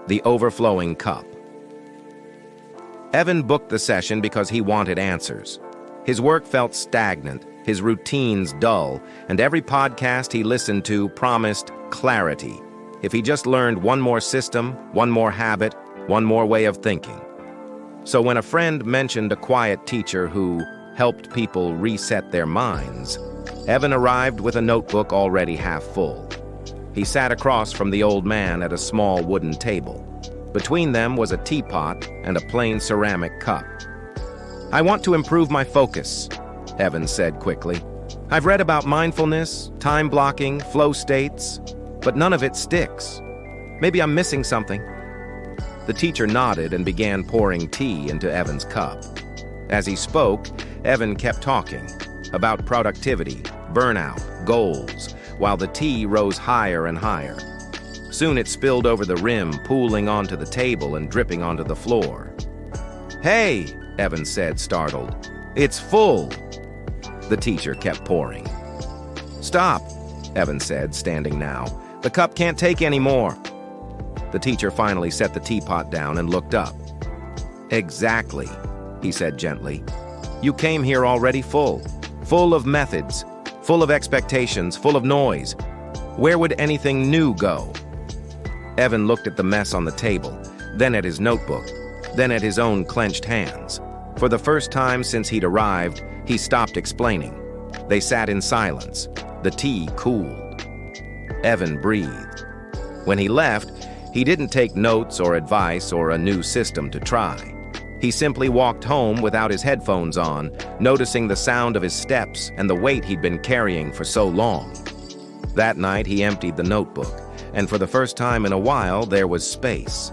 The overflowing cup. Evan booked the session because he wanted answers. His work felt stagnant, his routines dull, and every podcast he listened to promised clarity. If he just learned one more system, one more habit, one more way of thinking. So when a friend mentioned a quiet teacher who helped people reset their minds, Evan arrived with a notebook already half full. He sat across from the old man at a small wooden table. Between them was a teapot and a plain ceramic cup. "I want to improve my focus," Evan said quickly. "I've read about mindfulness, time blocking, flow states, but none of it sticks. Maybe I'm missing something." The teacher nodded and began pouring tea into Evan's cup. As he spoke, Evan kept talking about productivity, burnout, goals, while the tea rose higher and higher. Soon it spilled over the rim, pooling onto the table and dripping onto the floor. "Hey," Evan said, startled. "It's full." The teacher kept pouring. "Stop," Evan said, standing now. "The cup can't take any more." The teacher finally set the teapot down and looked up. "Exactly," he said gently. "You came here already full of methods, full of expectations, full of noise. Where would anything new go?" Evan looked at the mess on the table, then at his notebook, then at his own clenched hands. For the first time since he'd arrived, he stopped explaining. They sat in silence. The tea cooled. Evan breathed. When he left, he didn't take notes or advice or a new system to try. He simply walked home without his headphones on, noticing the sound of his steps and the weight he'd been carrying for so long. That night, he emptied the notebook, and for the first time in a while, there was space.